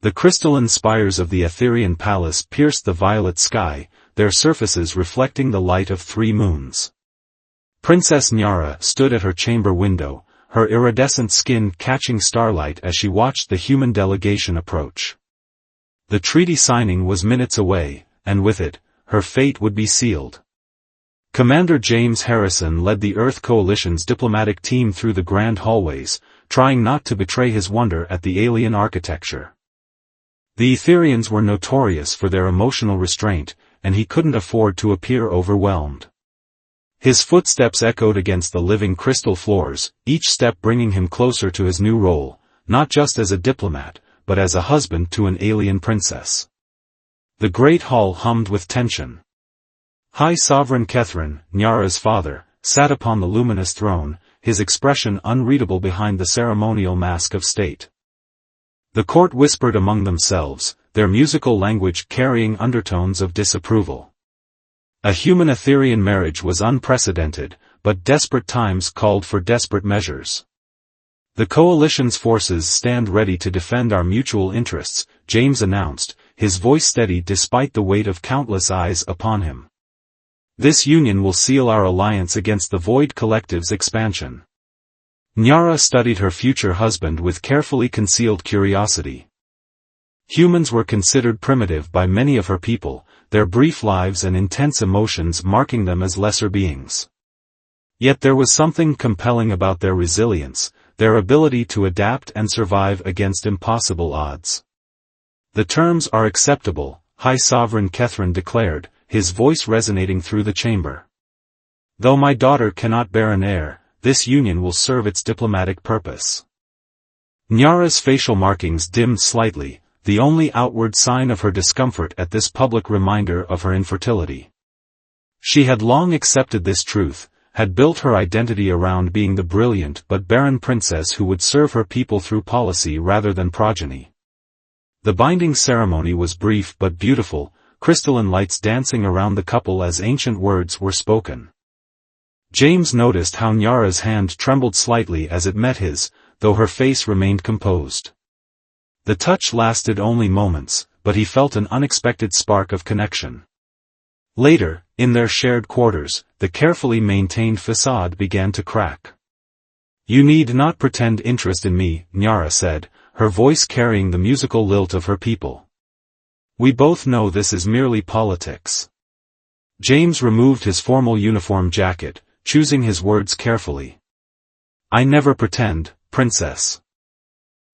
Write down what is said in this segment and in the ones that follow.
The crystalline spires of the Etherean palace pierced the violet sky, their surfaces reflecting the light of 3 moons. Princess Nyara stood at her chamber window, her iridescent skin catching starlight as she watched the human delegation approach. The treaty signing was minutes away, and with it, her fate would be sealed. Commander James Harrison led the Earth Coalition's diplomatic team through the grand hallways, trying not to betray his wonder at the alien architecture. The Etherians were notorious for their emotional restraint, and he couldn't afford to appear overwhelmed. His footsteps echoed against the living crystal floors, each step bringing him closer to his new role, not just as a diplomat, but as a husband to an alien princess. The great hall hummed with tension. High Sovereign Kethrin, Nyara's father, sat upon the luminous throne, his expression unreadable behind the ceremonial mask of state. The court whispered among themselves, their musical language carrying undertones of disapproval. A human-Etherian marriage was unprecedented, but desperate times called for desperate measures. The coalition's forces stand ready to defend our mutual interests, James announced, his voice steady despite the weight of countless eyes upon him. This union will seal our alliance against the Void Collective's expansion. Nyara studied her future husband with carefully concealed curiosity. Humans were considered primitive by many of her people, their brief lives and intense emotions marking them as lesser beings. Yet there was something compelling about their resilience, their ability to adapt and survive against impossible odds. The terms are acceptable, High Sovereign Kethrin declared, his voice resonating through the chamber. Though my daughter cannot bear an heir, this union will serve its diplomatic purpose. Nyara's facial markings dimmed slightly, the only outward sign of her discomfort at this public reminder of her infertility. She had long accepted this truth, had built her identity around being the brilliant but barren princess who would serve her people through policy rather than progeny. The binding ceremony was brief but beautiful, crystalline lights dancing around the couple as ancient words were spoken. James noticed how Nyara's hand trembled slightly as it met his, though her face remained composed. The touch lasted only moments, but he felt an unexpected spark of connection. Later, in their shared quarters, the carefully maintained facade began to crack. You need not pretend interest in me, Nyara said, her voice carrying the musical lilt of her people. We both know this is merely politics. James removed his formal uniform jacket, choosing his words carefully. I never pretend, princess.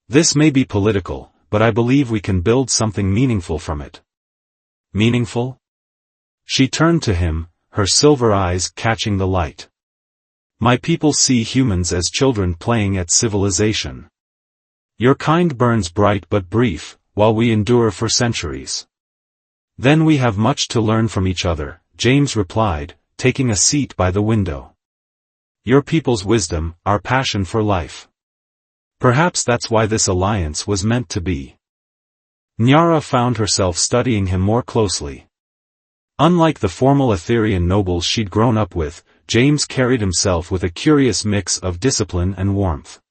This may be political, but I believe we can build something meaningful from it. Meaningful? She turned to him, her silver eyes catching the light. My people see humans as children playing at civilization. Your kind burns bright but brief, while we endure for centuries. Then we have much to learn from each other, James replied, taking a seat by the window. Your people's wisdom, our passion for life. Perhaps that's why this alliance was meant to be. Nyara found herself studying him more closely. Unlike the formal Etherian nobles she'd grown up with, James carried himself with a curious mix of discipline and warmth.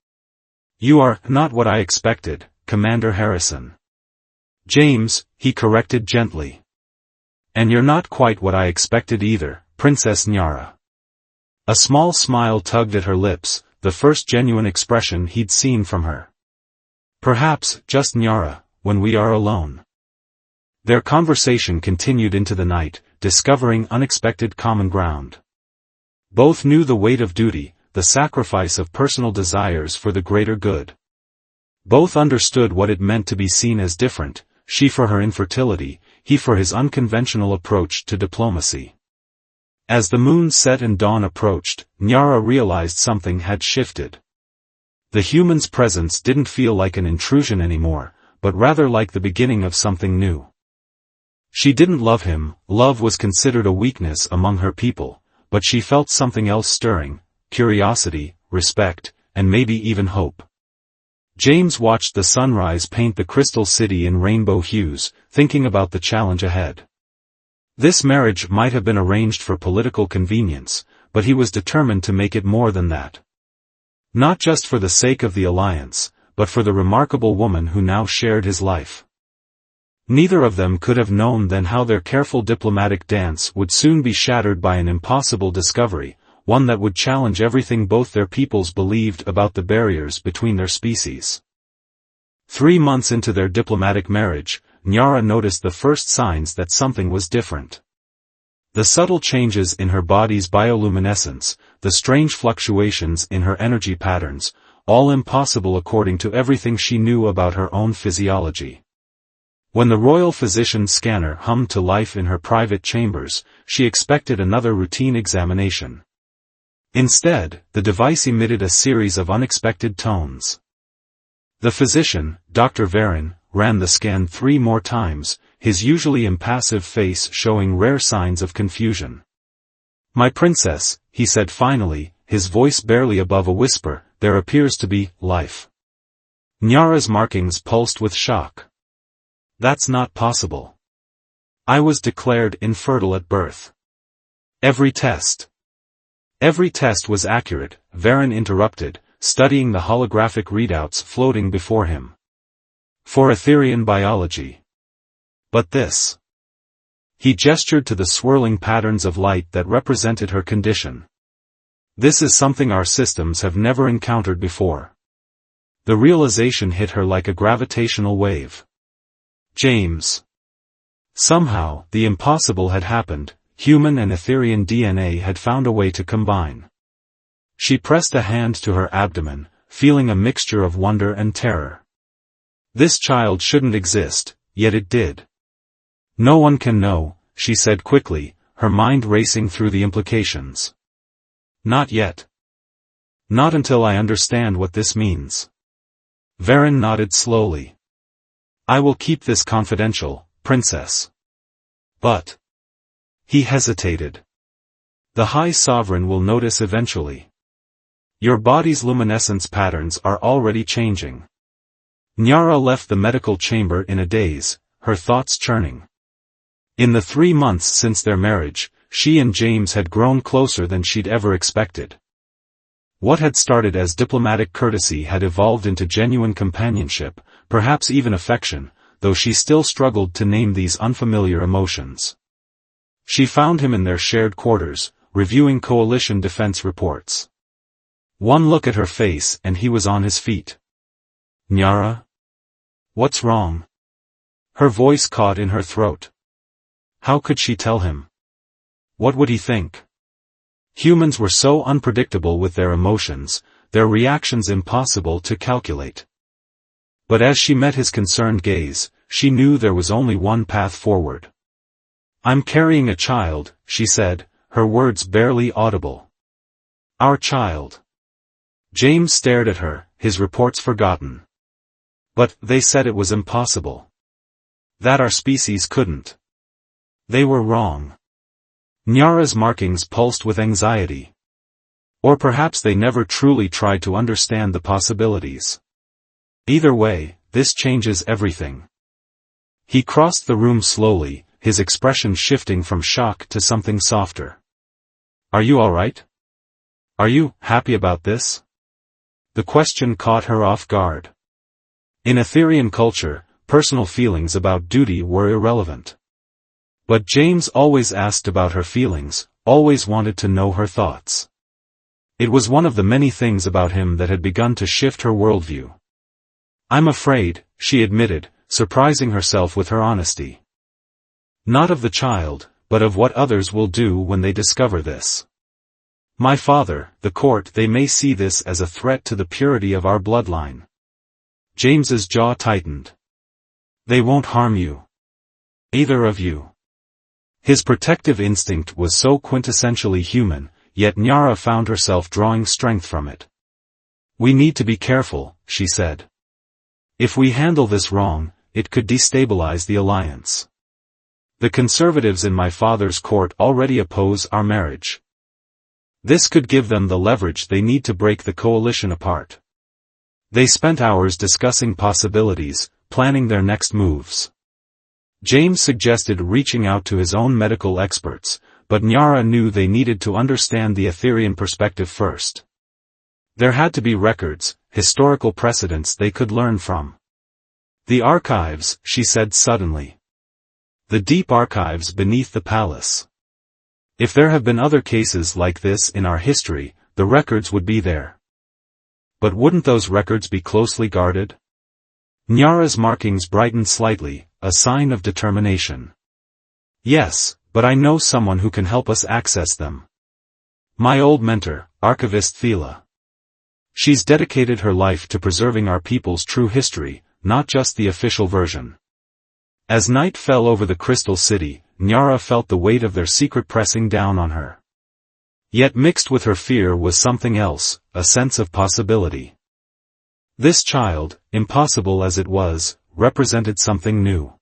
You are not what I expected, Commander Harrison. James, he corrected gently. And you're not quite what I expected either, Princess Nyara. A small smile tugged at her lips, the first genuine expression he'd seen from her. Perhaps, just Nyara, when we are alone. Their conversation continued into the night, discovering unexpected common ground. Both knew the weight of duty, the sacrifice of personal desires for the greater good. Both understood what it meant to be seen as different, she for her infertility, he for his unconventional approach to diplomacy. As the moon set and dawn approached, Nyara realized something had shifted. The human's presence didn't feel like an intrusion anymore, but rather like the beginning of something new. She didn't love him, love was considered a weakness among her people, but she felt something else stirring, curiosity, respect, and maybe even hope. James watched the sunrise paint the crystal city in rainbow hues, thinking about the challenge ahead. This marriage might have been arranged for political convenience, but he was determined to make it more than that. Not just for the sake of the alliance, but for the remarkable woman who now shared his life. Neither of them could have known then how their careful diplomatic dance would soon be shattered by an impossible discovery, one that would challenge everything both their peoples believed about the barriers between their species. 3 months into their diplomatic marriage, Nyara noticed the first signs that something was different. The subtle changes in her body's bioluminescence, the strange fluctuations in her energy patterns, all impossible according to everything she knew about her own physiology. When the royal physician's scanner hummed to life in her private chambers, she expected another routine examination. Instead, the device emitted a series of unexpected tones. The physician, Dr. Varin, ran the scan 3 more times, his usually impassive face showing rare signs of confusion. "My princess," he said finally, his voice barely above a whisper, "there appears to be life." Nyara's markings pulsed with shock. "That's not possible. I was declared infertile at birth." Every test was accurate," Varin interrupted, studying the holographic readouts floating before him. "For Etherian biology. But this." He gestured to the swirling patterns of light that represented her condition. "This is something our systems have never encountered before." The realization hit her like a gravitational wave. James. Somehow, the impossible had happened. Human and Etherian DNA had found a way to combine. She pressed a hand to her abdomen, feeling a mixture of wonder and terror. This child shouldn't exist, yet it did. "No one can know," she said quickly, her mind racing through the implications. "Not yet. Not until I understand what this means." Varin nodded slowly. "I will keep this confidential, princess." "But..." He hesitated. "The High Sovereign will notice eventually. Your body's luminescence patterns are already changing." Nyara left the medical chamber in a daze, her thoughts churning. In the 3 months since their marriage, she and James had grown closer than she'd ever expected. What had started as diplomatic courtesy had evolved into genuine companionship, perhaps even affection, though she still struggled to name these unfamiliar emotions. She found him in their shared quarters, reviewing coalition defense reports. One look at her face and he was on his feet. "Nyara? What's wrong?" Her voice caught in her throat. How could she tell him? What would he think? Humans were so unpredictable with their emotions, their reactions impossible to calculate. But as she met his concerned gaze, she knew there was only one path forward. "I'm carrying a child," she said, her words barely audible. "Our child." James stared at her, his reports forgotten. "But they said it was impossible. That our species couldn't." They were wrong. Nyara's markings pulsed with anxiety. Or perhaps they never truly tried to understand the possibilities. Either way, this changes everything. He crossed the room slowly, his expression shifting from shock to something softer. "Are you all right? Are you happy about this?" The question caught her off guard. In Etherian culture, personal feelings about duty were irrelevant. But James always asked about her feelings, always wanted to know her thoughts. It was one of the many things about him that had begun to shift her worldview. "I'm afraid," she admitted, surprising herself with her honesty. "Not of the child, but of what others will do when they discover this. My father, the court, they may see this as a threat to the purity of our bloodline." James's jaw tightened. "They won't harm you. Either of you." His protective instinct was so quintessentially human, yet Nyara found herself drawing strength from it. "We need to be careful," she said. "If we handle this wrong, it could destabilize the alliance. The conservatives in my father's court already oppose our marriage. This could give them the leverage they need to break the coalition apart." They spent hours discussing possibilities, planning their next moves. James suggested reaching out to his own medical experts, but Nyara knew they needed to understand the Etherian perspective first. There had to be records, historical precedents they could learn from. "The archives," she said suddenly. The deep archives beneath the palace. If there have been other cases like this in our history, the records would be there. But wouldn't those records be closely guarded? Nyara's markings brightened slightly, a sign of determination. Yes, but I know someone who can help us access them. My old mentor, archivist Thela. She's dedicated her life to preserving our people's true history, not just the official version. As night fell over the Crystal City, Nyara felt the weight of their secret pressing down on her. Yet mixed with her fear was something else, a sense of possibility. This child, impossible as it was, represented something new.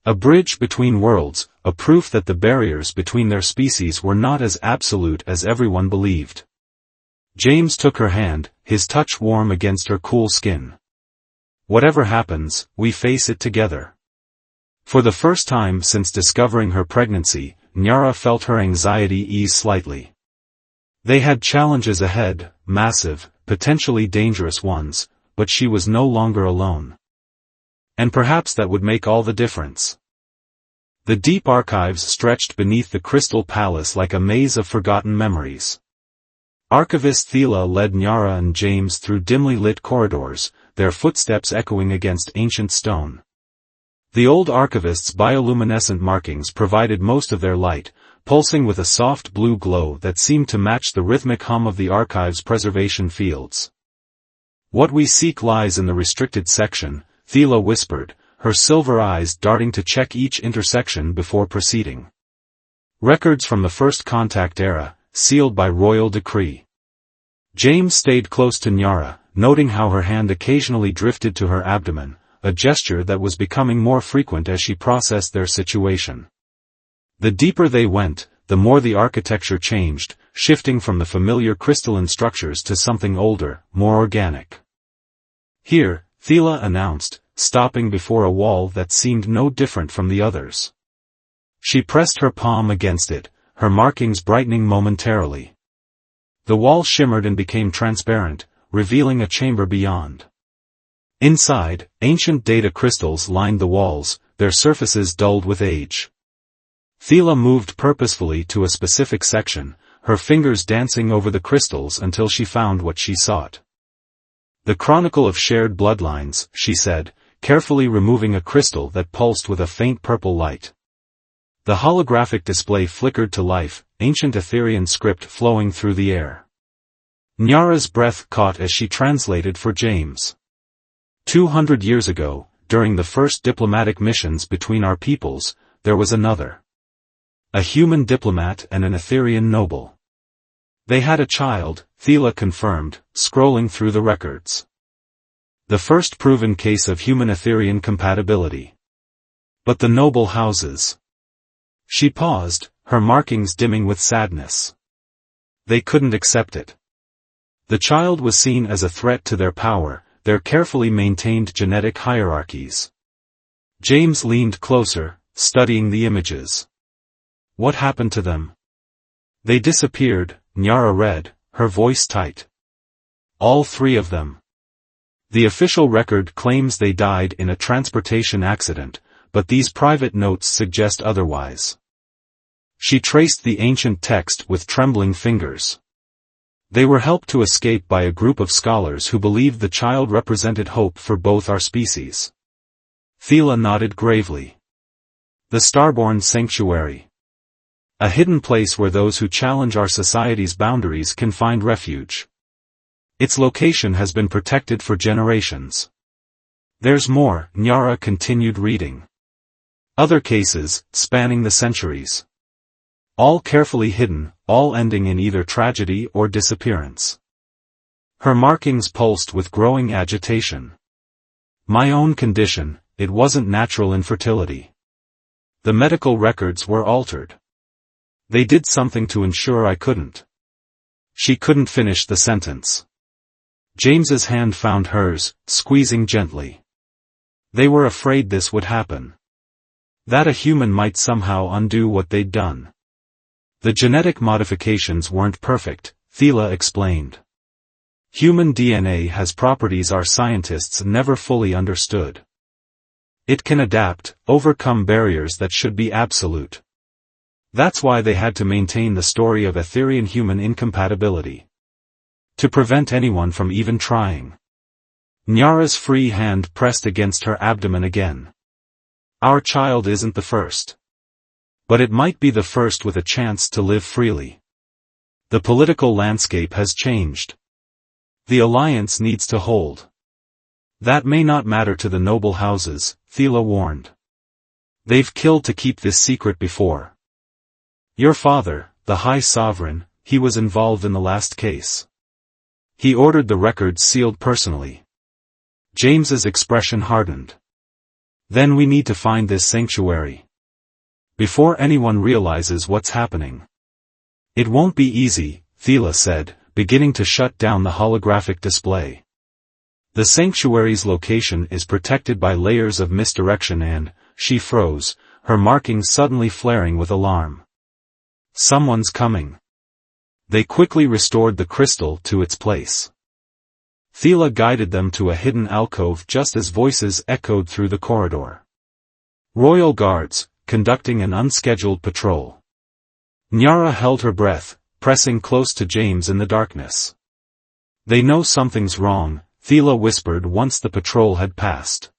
A bridge between worlds, a proof that the barriers between their species were not as absolute as everyone believed. James took her hand, his touch warm against her cool skin. Whatever happens, we face it together. For the first time since discovering her pregnancy, Nyara felt her anxiety ease slightly. They had challenges ahead, massive, potentially dangerous ones, but she was no longer alone. And perhaps that would make all the difference. The deep archives stretched beneath the Crystal Palace like a maze of forgotten memories. Archivist Thela led Nyara and James through dimly lit corridors, their footsteps echoing against ancient stone. The old archivist's bioluminescent markings provided most of their light, pulsing with a soft blue glow that seemed to match the rhythmic hum of the archive's preservation fields. What we seek lies in the restricted section, Thela whispered, her silver eyes darting to check each intersection before proceeding. Records from the First Contact era, sealed by royal decree. James stayed close to Nyara, noting how her hand occasionally drifted to her abdomen, a gesture that was becoming more frequent as she processed their situation. The deeper they went, the more the architecture changed, shifting from the familiar crystalline structures to something older, more organic. Here, Thela announced, stopping before a wall that seemed no different from the others. She pressed her palm against it, her markings brightening momentarily. The wall shimmered and became transparent, revealing a chamber beyond. Inside, ancient data crystals lined the walls, their surfaces dulled with age. Thela moved purposefully to a specific section, her fingers dancing over the crystals until she found what she sought. The Chronicle of Shared Bloodlines, she said, carefully removing a crystal that pulsed with a faint purple light. The holographic display flickered to life, ancient Etherean script flowing through the air. Nyara's breath caught as she translated for James. 200 years ago, during the first diplomatic missions between our peoples, there was another. A human diplomat and an Etherean noble. They had a child, Thela confirmed, scrolling through the records. The first proven case of human-Etherean compatibility. But the noble houses. She paused, her markings dimming with sadness. They couldn't accept it. The child was seen as a threat to their power, their carefully maintained genetic hierarchies. James leaned closer, studying the images. What happened to them? They disappeared, Nyara read, her voice tight. All three of them. The official record claims they died in a transportation accident, but these private notes suggest otherwise. She traced the ancient text with trembling fingers. They were helped to escape by a group of scholars who believed the child represented hope for both our species. Thela nodded gravely. The Starborn Sanctuary. A hidden place where those who challenge our society's boundaries can find refuge. Its location has been protected for generations. There's more, Nyara continued reading. Other cases, spanning the centuries. All carefully hidden, all ending in either tragedy or disappearance. Her markings pulsed with growing agitation. My own condition, it wasn't natural infertility. The medical records were altered. They did something to ensure I couldn't. She couldn't finish the sentence. James's hand found hers, squeezing gently. They were afraid this would happen. That a human might somehow undo what they'd done. The genetic modifications weren't perfect, Thela explained. Human DNA has properties our scientists never fully understood. It can adapt, overcome barriers that should be absolute. That's why they had to maintain the story of Etherian-human incompatibility. To prevent anyone from even trying. Nyara's free hand pressed against her abdomen again. Our child isn't the first. But it might be the first with a chance to live freely. The political landscape has changed. The alliance needs to hold. That may not matter to the noble houses, Thela warned. They've killed to keep this secret before. Your father, the High Sovereign, he was involved in the last case. He ordered the records sealed personally. James's expression hardened. Then we need to find this sanctuary. Before anyone realizes what's happening. It won't be easy, Thela said, beginning to shut down the holographic display. The sanctuary's location is protected by layers of misdirection and, she froze, her markings suddenly flaring with alarm. Someone's coming. They quickly restored the crystal to its place. Thela guided them to a hidden alcove just as voices echoed through the corridor. Royal guards, conducting an unscheduled patrol. Nyara held her breath, pressing close to James in the darkness. They know something's wrong, Thela whispered once the patrol had passed.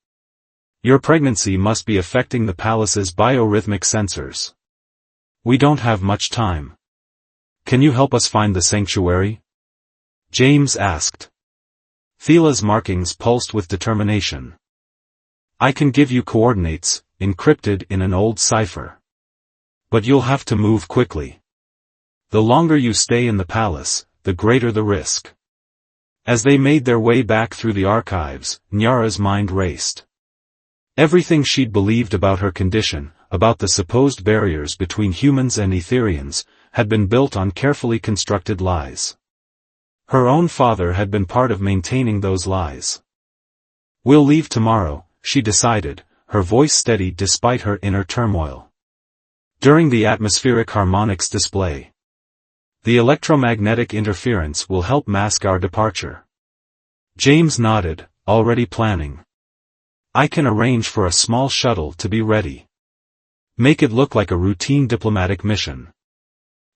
Your pregnancy must be affecting the palace's biorhythmic sensors. We don't have much time. Can you help us find the sanctuary? James asked. Thela's markings pulsed with determination. I can give you coordinates, encrypted in an old cipher. But you'll have to move quickly. The longer you stay in the palace, the greater the risk. As they made their way back through the archives, Nyara's mind raced. Everything she'd believed about her condition, about the supposed barriers between humans and Etherians, had been built on carefully constructed lies. Her own father had been part of maintaining those lies. We'll leave tomorrow, she decided, her voice steady despite her inner turmoil. During the atmospheric harmonics display. The electromagnetic interference will help mask our departure. James nodded, already planning. I can arrange for a small shuttle to be ready. Make it look like a routine diplomatic mission.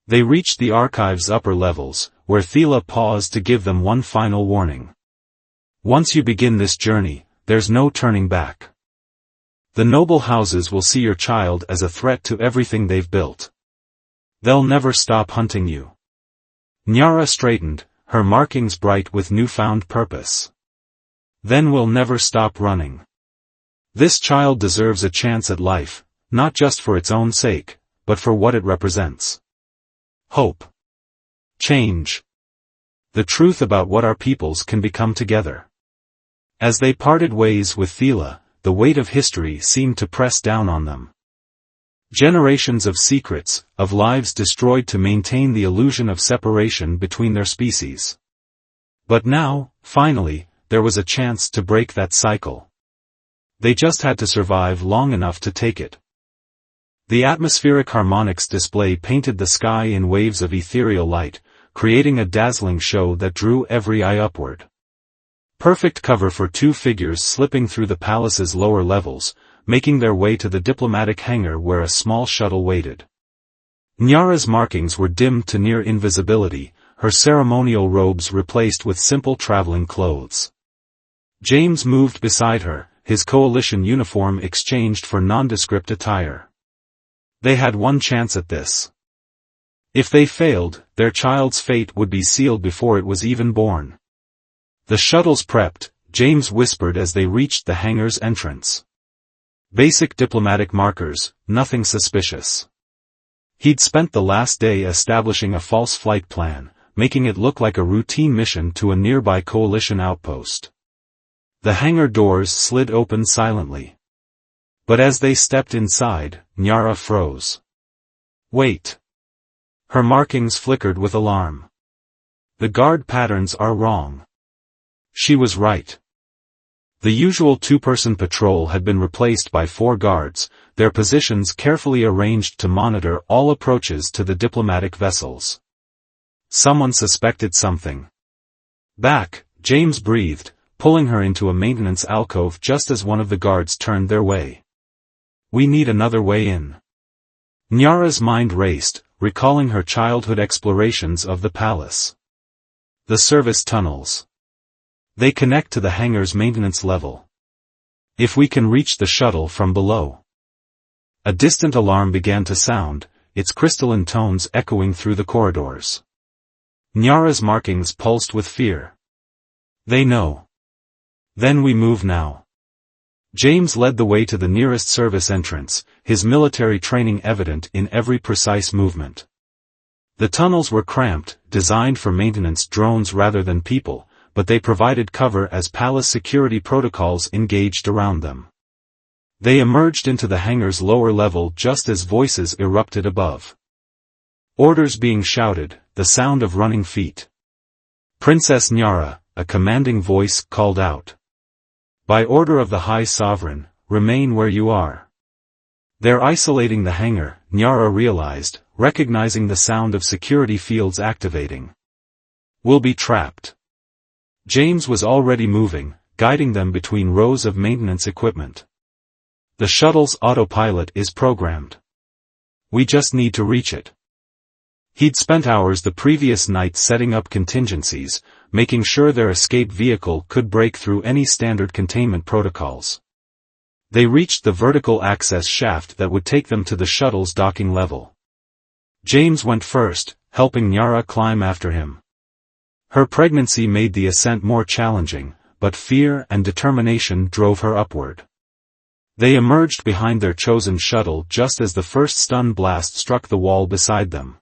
They reached the archive's upper levels, where Thela paused to give them one final warning. Once you begin this journey, there's no turning back. The noble houses will see your child as a threat to everything they've built. They'll never stop hunting you. Nyara straightened, her markings bright with newfound purpose. Then we'll never stop running. This child deserves a chance at life, not just for its own sake, but for what it represents. Hope. Change. The truth about what our peoples can become together. As they parted ways with Thela, the weight of history seemed to press down on them. Generations of secrets, of lives destroyed to maintain the illusion of separation between their species. But now, finally, there was a chance to break that cycle. They just had to survive long enough to take it. The atmospheric harmonics display painted the sky in waves of ethereal light, creating a dazzling show that drew every eye upward. Perfect cover for two figures slipping through the palace's lower levels, making their way to the diplomatic hangar where a small shuttle waited. Nyara's markings were dimmed to near invisibility, her ceremonial robes replaced with simple traveling clothes. James moved beside her, his coalition uniform exchanged for nondescript attire. They had one chance at this. If they failed, their child's fate would be sealed before it was even born. The shuttle's prepped, James whispered as they reached the hangar's entrance. Basic diplomatic markers, nothing suspicious. He'd spent the last day establishing a false flight plan, making it look like a routine mission to a nearby coalition outpost. The hangar doors slid open silently. But as they stepped inside, Nyara froze. Wait. Her markings flickered with alarm. The guard patterns are wrong. She was right. The usual two-person patrol had been replaced by 4 guards, their positions carefully arranged to monitor all approaches to the diplomatic vessels. Someone suspected something. Back, James breathed, pulling her into a maintenance alcove just as one of the guards turned their way. "We need another way in." Nyara's mind raced, recalling her childhood explorations of the palace. The service tunnels. They connect to the hangar's maintenance level. If we can reach the shuttle from below. A distant alarm began to sound, its crystalline tones echoing through the corridors. Nyara's markings pulsed with fear. They know. Then we move now. James led the way to the nearest service entrance, his military training evident in every precise movement. The tunnels were cramped, designed for maintenance drones rather than people, but they provided cover as palace security protocols engaged around them. They emerged into the hangar's lower level just as voices erupted above. Orders being shouted, the sound of running feet. "Princess Nyara," a commanding voice called out. "By order of the High Sovereign, remain where you are." They're isolating the hangar, Nyara realized, recognizing the sound of security fields activating. "We'll be trapped." James was already moving, guiding them between rows of maintenance equipment. "The shuttle's autopilot is programmed. We just need to reach it." He'd spent hours the previous night setting up contingencies, making sure their escape vehicle could break through any standard containment protocols. They reached the vertical access shaft that would take them to the shuttle's docking level. James went first, helping Nyara climb after him. Her pregnancy made the ascent more challenging, but fear and determination drove her upward. They emerged behind their chosen shuttle just as the first stun blast struck the wall beside them.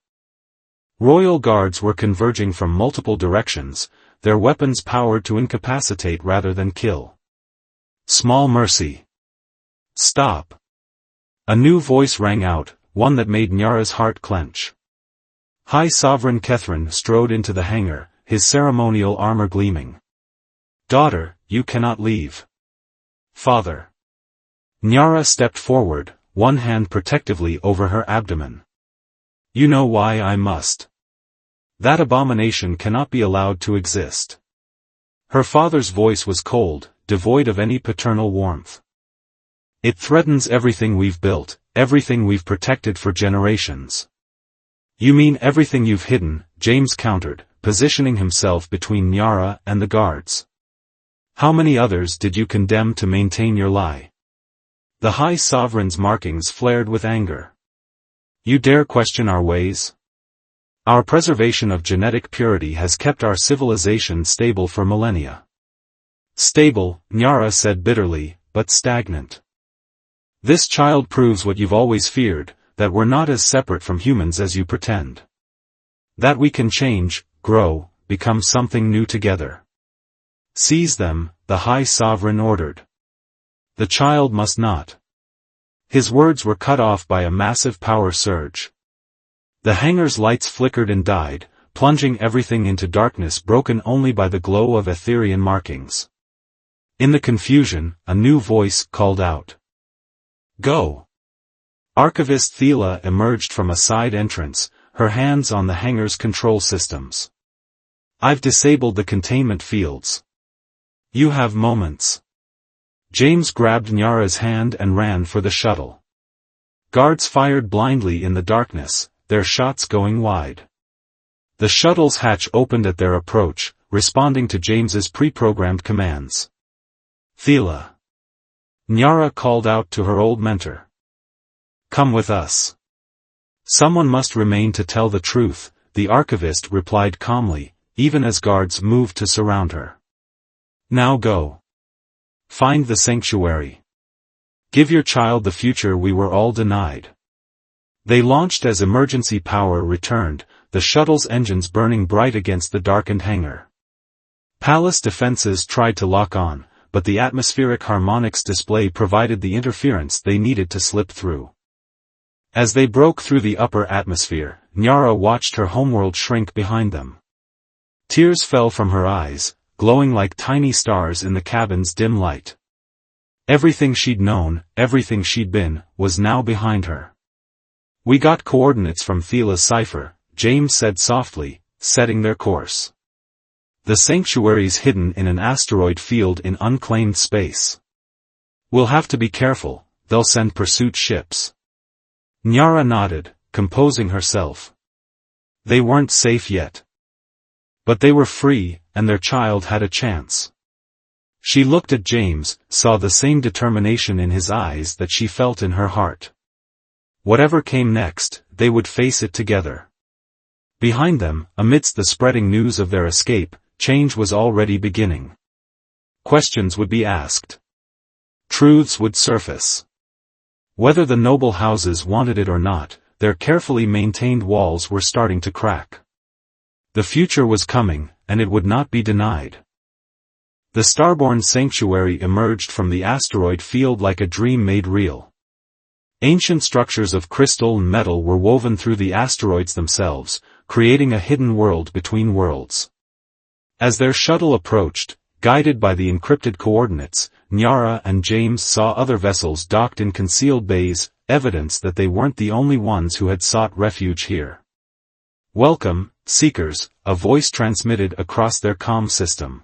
Royal guards were converging from multiple directions, their weapons powered to incapacitate rather than kill. "Small mercy. Stop." A new voice rang out, one that made Nyara's heart clench. High Sovereign Kethrin strode into the hangar, his ceremonial armor gleaming. "Daughter, you cannot leave." "Father." Nyara stepped forward, one hand protectively over her abdomen. "You know why I must. That abomination cannot be allowed to exist." Her father's voice was cold, devoid of any paternal warmth. "It threatens everything we've built, everything we've protected for generations." "You mean everything you've hidden," James countered, positioning himself between Nyara and the guards. "How many others did you condemn to maintain your lie?" The High Sovereign's markings flared with anger. "You dare question our ways? Our preservation of genetic purity has kept our civilization stable for millennia." "Stable," Nyara said bitterly, "but stagnant. This child proves what you've always feared, that we're not as separate from humans as you pretend. That we can change, grow, become something new together." "Seize them," the High Sovereign ordered. "The child must not." His words were cut off by a massive power surge. The hangar's lights flickered and died, plunging everything into darkness broken only by the glow of Etherian markings. In the confusion, a new voice called out. "Go!" Archivist Thela emerged from a side entrance, her hands on the hangar's control systems. "I've disabled the containment fields. You have moments." James grabbed Nyara's hand and ran for the shuttle. Guards fired blindly in the darkness, their shots going wide. The shuttle's hatch opened at their approach, responding to James's pre-programmed commands. "Thela." Nyara called out to her old mentor. "Come with us." "Someone must remain to tell the truth," the archivist replied calmly, even as guards moved to surround her. "Now go. Find the sanctuary. Give your child the future we were all denied." They launched as emergency power returned, the shuttle's engines burning bright against the darkened hangar. Palace defenses tried to lock on, but the atmospheric harmonics display provided the interference they needed to slip through. As they broke through the upper atmosphere, Nyara watched her homeworld shrink behind them. Tears fell from her eyes, glowing like tiny stars in the cabin's dim light. Everything she'd known, everything she'd been, was now behind her. "We got coordinates from Thela's cipher," James said softly, setting their course. The sanctuary's hidden in an asteroid field in unclaimed space. We'll have to be careful, they'll send pursuit ships. Nyara nodded, composing herself. They weren't safe yet. But they were free, and their child had a chance. She looked at James, saw the same determination in his eyes that she felt in her heart. Whatever came next, they would face it together. Behind them, amidst the spreading news of their escape, change was already beginning. Questions would be asked. Truths would surface. Whether the noble houses wanted it or not, their carefully maintained walls were starting to crack. The future was coming, and it would not be denied. The starborn sanctuary emerged from the asteroid field like a dream made real. Ancient structures of crystal and metal were woven through the asteroids themselves, creating a hidden world between worlds. As their shuttle approached, guided by the encrypted coordinates, Nyara and James saw other vessels docked in concealed bays, evidence that they weren't the only ones who had sought refuge here. Welcome, Seekers, a voice transmitted across their comm system.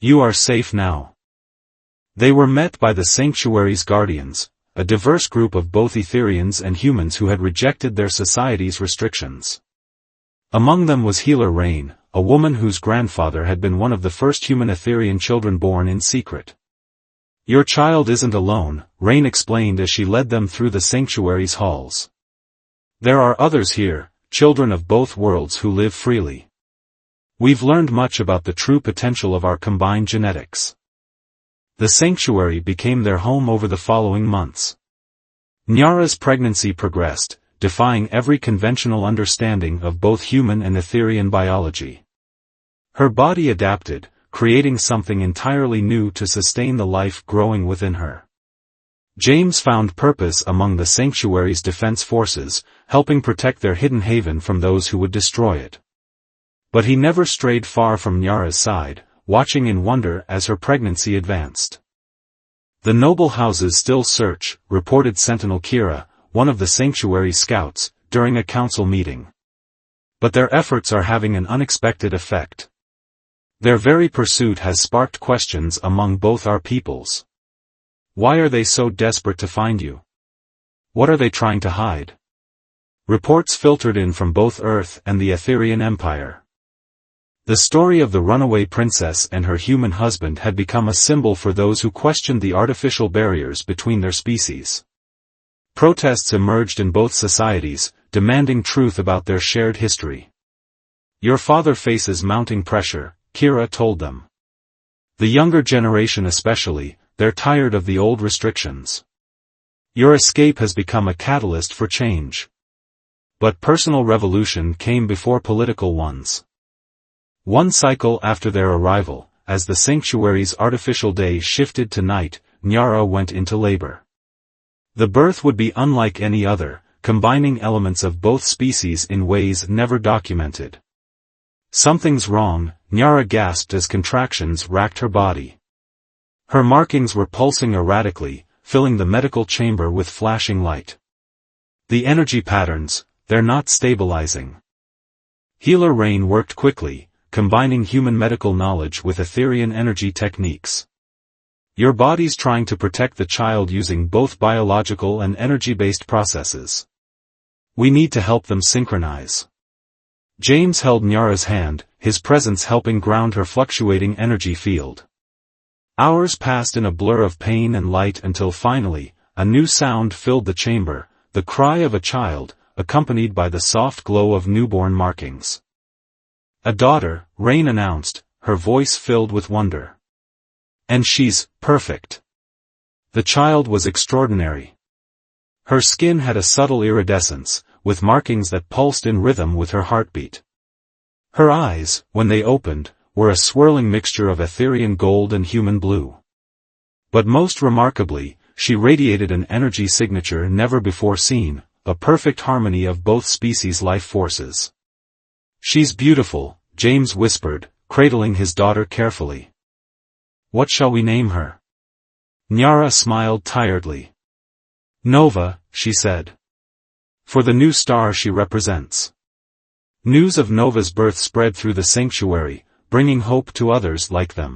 You are safe now. They were met by the sanctuary's guardians, a diverse group of both Etherians and humans who had rejected their society's restrictions. Among them was Healer Rain, a woman whose grandfather had been one of the first human Etherian children born in secret. Your child isn't alone, Rain explained as she led them through the sanctuary's halls. There are others here, children of both worlds who live freely. We've learned much about the true potential of our combined genetics. The sanctuary became their home over the following months. Nyara's pregnancy progressed, defying every conventional understanding of both human and Etherian biology. Her body adapted, creating something entirely new to sustain the life growing within her. James found purpose among the sanctuary's defense forces, helping protect their hidden haven from those who would destroy it. But he never strayed far from Nyara's side, watching in wonder as her pregnancy advanced. The noble houses still search, reported Sentinel Kira, one of the sanctuary's scouts, during a council meeting. But their efforts are having an unexpected effect. Their very pursuit has sparked questions among both our peoples. Why are they so desperate to find you? What are they trying to hide? Reports filtered in from both Earth and the Etherian Empire. The story of the runaway princess and her human husband had become a symbol for those who questioned the artificial barriers between their species. Protests emerged in both societies, demanding truth about their shared history. Your father faces mounting pressure, Kira told them. The younger generation especially, they're tired of the old restrictions. Your escape has become a catalyst for change. But personal revolution came before political ones. One cycle after their arrival, as the sanctuary's artificial day shifted to night, Nyara went into labor. The birth would be unlike any other, combining elements of both species in ways never documented. Something's wrong, Nyara gasped as contractions racked her body. Her markings were pulsing erratically, filling the medical chamber with flashing light. The energy patterns, they're not stabilizing. Healer Rain worked quickly, combining human medical knowledge with Etherian energy techniques. Your body's trying to protect the child using both biological and energy-based processes. We need to help them synchronize. James held Nyara's hand, his presence helping ground her fluctuating energy field. Hours passed in a blur of pain and light until finally, a new sound filled the chamber, the cry of a child, accompanied by the soft glow of newborn markings. A daughter, Rain announced, her voice filled with wonder. And she's perfect. The child was extraordinary. Her skin had a subtle iridescence, with markings that pulsed in rhythm with her heartbeat. Her eyes, when they opened, were a swirling mixture of Etherian gold and human blue. But most remarkably, she radiated an energy signature never before seen, a perfect harmony of both species' life forces. She's beautiful, James whispered, cradling his daughter carefully. What shall we name her? Nyara smiled tiredly. Nova, she said. For the new star she represents. News of Nova's birth spread through the sanctuary, bringing hope to others like them.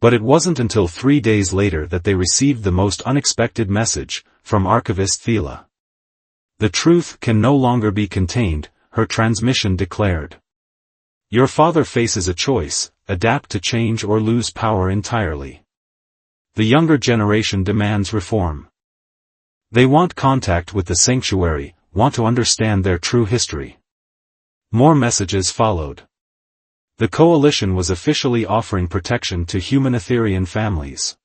But it wasn't until 3 days later that they received the most unexpected message, from Archivist Thela. "The truth can no longer be contained," her transmission declared. "Your father faces a choice: adapt to change or lose power entirely. The younger generation demands reform. They want contact with the sanctuary, want to understand their true history." More messages followed. The coalition was officially offering protection to human Etherian families.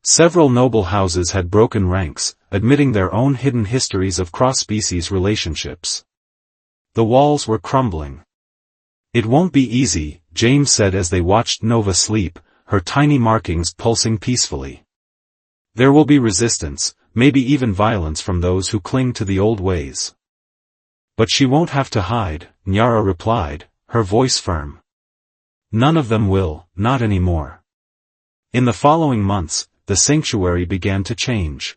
Several noble houses had broken ranks, admitting their own hidden histories of cross-species relationships. The walls were crumbling. "It won't be easy," James said as they watched Nova sleep, her tiny markings pulsing peacefully. "There will be resistance, maybe even violence from those who cling to the old ways." "But she won't have to hide," Nyara replied, her voice firm. "None of them will, not anymore." In the following months, the sanctuary began to change.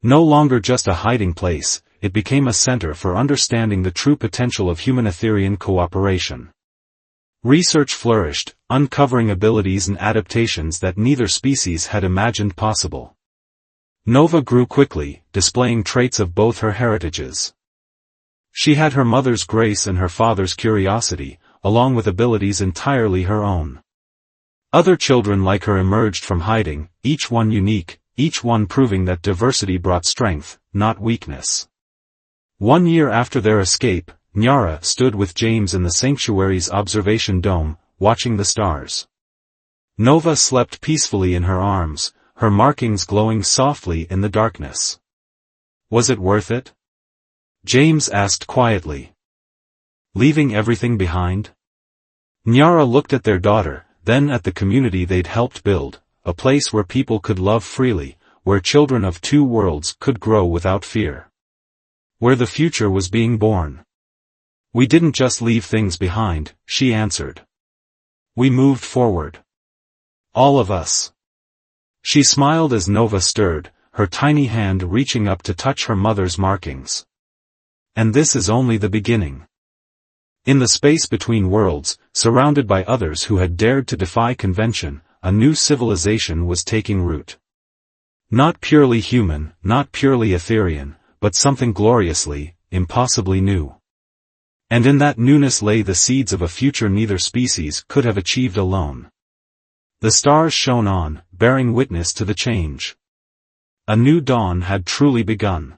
No longer just a hiding place, it became a center for understanding the true potential of human-Etherian cooperation. Research flourished, uncovering abilities and adaptations that neither species had imagined possible. Nova grew quickly, displaying traits of both her heritages. She had her mother's grace and her father's curiosity, along with abilities entirely her own. Other children like her emerged from hiding, each one unique, each one proving that diversity brought strength, not weakness. 1 year after their escape, Nyara stood with James in the sanctuary's observation dome, watching the stars. Nova slept peacefully in her arms, her markings glowing softly in the darkness. "Was it worth it?" James asked quietly. "Leaving everything behind?" Nyara looked at their daughter, then at the community they'd helped build, a place where people could love freely, where children of two worlds could grow without fear. Where the future was being born. "We didn't just leave things behind," she answered. "We moved forward. All of us." She smiled as Nova stirred, her tiny hand reaching up to touch her mother's markings. "And this is only the beginning." In the space between worlds, surrounded by others who had dared to defy convention, a new civilization was taking root. Not purely human, not purely Etherian, but something gloriously, impossibly new. And in that newness lay the seeds of a future neither species could have achieved alone. The stars shone on, bearing witness to the change. A new dawn had truly begun.